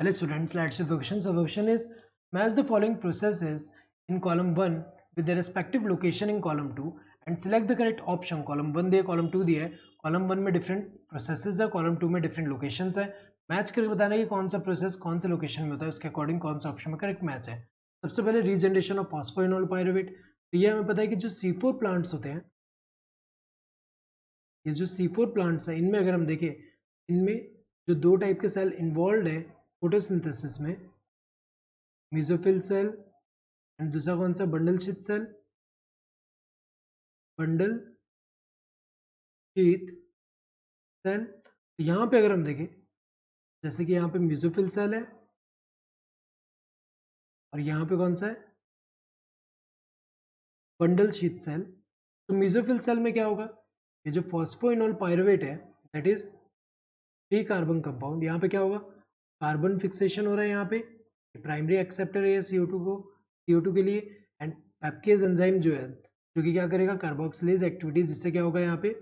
Hello students, let's see the question. So the question is, match the following processes in column 1 with their respective location in column 2 and select the correct option. column 1 दिया, column 2 दिया है. column 1 में different processes है, column 2 में different locations है. Match करके बताना है कि कौन सा प्रोसेस कौन से लोकेशन में होता है, उसके अकॉर्डिंग कौन सा ऑप्शन में करेक्ट मैच है. सबसे पहले रीजनरेशन ऑफ फॉस्फोइनोल पायरुवेट. तो ये हमें पता है कि जो C4 प्लांट्स होते हैं, ये जो C4 प्लांट्स हैं, इनमें अगर हम देखें, इनमें जो दो टाइप के सेल इन्वॉल्व है फोटोसिंथेसिस में, मेसोफिल सेल एंड दूसरा कौन सा, bundle sheath cell. Bundle sheath cell. तो यहाँ पे अगर हम देखें, जैसे कि यहाँ पे मेसोफिल सेल है और यहाँ पे कौन सा है, बंडल शीथ सेल. तो मेसोफिल सेल में क्या होगा, ये जो फॉस्फोइनोल पायरुवेट है दैट इज 3 कार्बन कंपाउंड. यहाँ पे क्या होगा, कार्बन फिक्सेशन हो रहा है यहाँ पे, प्राइमरी एक्सेप्टर है CO2 के लिए. एंड पैपकेज एंजाइम जो है, जो कि क्या करेगा, कार्बोक्सिलेज एक्टिविटी, जिससे क्या होगा, यहाँ पे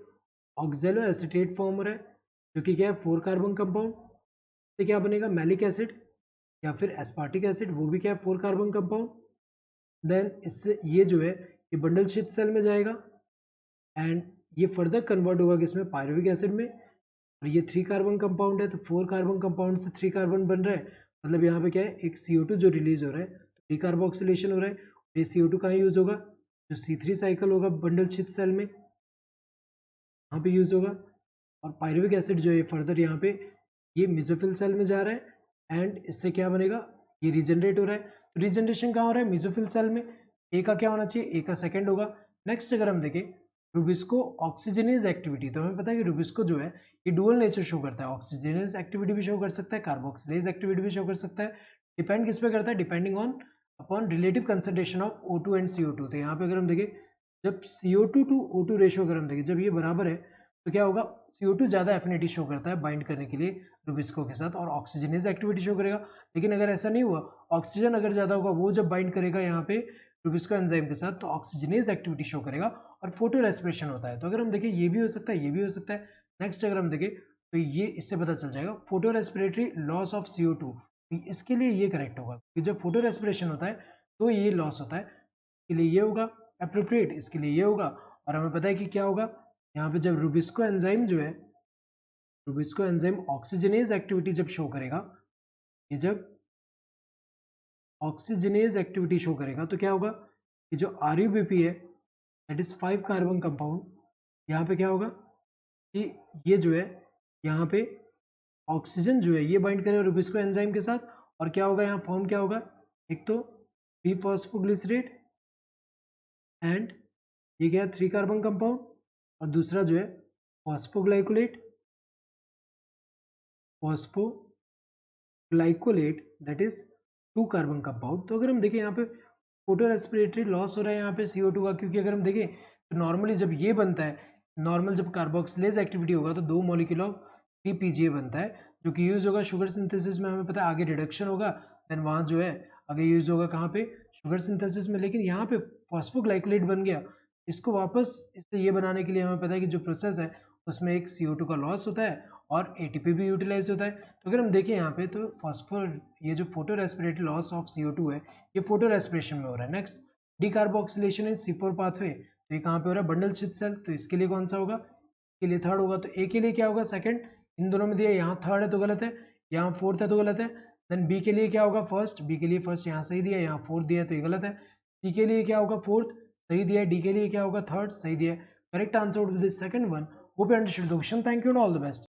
ऑक्जेलो एसिटेट फॉर्म हो रहा है, जो कि क्या है 4 कार्बन कंपाउंड. इससे क्या बनेगा, मैलिक एसिड या फिर एस्पार्टिक एसिड, वो भी क्या है 4 कार्बन कंपाउंड. देन इससे ये जो है ये बंडल शीथ सेल में जाएगा एंड ये फर्दर कन्वर्ट होगा किसमें, पायरुविक एसिड में. और ये 3 कार्बन कंपाउंड है, तो 4 कार्बन कंपाउंड से 3 कार्बन बन रहा है. मतलब यहाँ पे क्या है, एक CO2 जो रिलीज हो रहा है, तो डिकार्बोक्सिलेशन हो रहा है. ये CO2 कहाँ यूज होगा, जो C3 साइकिल होगा बंडल शीथ सेल में, यहाँ पे यूज होगा. और पायरुविक एसिड जो है फर्दर यहाँ पे ये मेसोफिल सेल में जा रहा है एंड इससे क्या बनेगा, ये रीजनरेट हो रहा है. तो रीजनरेशन कहाँ हो रहा है, मेसोफिल सेल में. ए का क्या होना चाहिए, ए का सेकेंड होगा. नेक्स्ट अगर हम देखें रुबिस्को ऑक्सीजनेज एक्टिविटी, तो हमें पता है कि रुबिस्को जो है ये डुअल नेचर शो करता है, ऑक्सीजनेज एक्टिविटी भी शो कर सकता है, कार्बोक्सिलेज एक्टिविटी भी शो कर सकता है. डिपेंड किस पे करता है, depending on upon relative concentration of O2 and CO2. तो यहाँ पे अगर हम देखें, जब CO2 टू O2 रेशियो अगर हम देखें, जब ये बराबर है तो क्या होगा, CO2 ज़्यादा एफिनिटी शो करता है बाइंड करने के लिए रुबिस्को के साथ और ऑक्सीजनेज एक्टिविटी शो करेगा. लेकिन अगर ऐसा नहीं हुआ, ऑक्सीजन अगर ज़्यादा होगा, वो जब बाइंड करेगा यहाँ पे रुबिस्को एंजाइम के साथ, तो ऑक्सीजनेज एक्टिविटी शो करेगा और फोटो रेस्पिरेशन होता है. तो अगर हम देखें, ये भी हो सकता है, ये भी हो सकता है. नेक्स्ट अगर हम देखें तो ये इससे पता चल जाएगा photo respiratory loss of CO2. इसके लिए ये करेक्ट होगा कि जब फोटो रेस्पिरेशन होता है तो ये लॉस होता है, इसके लिए ये होगा एप्रोप्रिएट, इसके लिए ये होगा. और हमें पता है कि क्या होगा, यहाँ पे जब रुबिस्को एंजाइम जो है, रुबिस्को एंजाइम ऑक्सीजनेज एक्टिविटी जब शो करेगा, ये जब ऑक्सीजनेज एक्टिविटी शो करेगा तो क्या होगा, ये जो RUBP है दैट इज 5 कार्बन कंपाउंड, यहाँ पे क्या होगा कि ये जो है यहाँ पे ऑक्सीजन जो है ये बाइंड करेगा रुबिस्को एंजाइम के साथ. और क्या होगा, यहाँ फॉर्म क्या होगा, एक तो 3 फॉस्फोग्लिसरेट एंड ये क्या है 3 कार्बन कंपाउंड, और दूसरा जो है phosphoglycolate, phosphoglycolate that is 2 carbon compound. तो अगर हम देखें यहाँ पे फोटो रेस्पिरेटरी लॉस हो रहा है यहाँ पे CO2 का, क्योंकि अगर हम देखें तो नॉर्मली जब ये बनता है, नॉर्मल जब कार्बोक्सिलेज एक्टिविटी होगा तो 2 मॉलिक्यूल ऑफ 3 PGA बनता है, जो कि यूज होगा शुगर सिंथेसिस में. हमें पता है आगे रिडक्शन होगा, देन वहाँ जो है आगे यूज होगा कहाँ पे, शुगर सिंथेसिस में. लेकिन यहाँ पे फॉस्फोग्लाइकोलेट बन गया, इसको वापस इससे ये बनाने के लिए हमें पता है कि जो प्रोसेस है उसमें एक CO2 का लॉस होता है और ATP भी यूटिलाइज होता है. तो अगर हम देखें यहाँ पे तो ये जो photo respiratory loss of CO2 है ये फोटो रेस्पिरेशन में हो रहा है. नेक्स्ट डिकार्बोक्सिलेशन इन C4 पाथवे, तो ये कहाँ पे हो रहा है, बंडल शीथ सेल. तो इसके लिए कौन सा होगा, इसके लिए थर्ड होगा. तो A के लिए क्या होगा, सेकंड. इन दोनों में दिया, यहाँ थर्ड है तो गलत है, यहाँ फोर्थ है तो गलत है. देन B के लिए क्या होगा, फर्स्ट. B के लिए फर्स्ट यहाँ सही दिया, यहाँ फोर्थ दिया तो ये गलत है. C के लिए क्या होगा, फोर्थ सही दिया है. D के लिए क्या होगा, थर्ड सही दिया है. Correct answer would be the second one. Hope you understood the question. Thank you and all the best.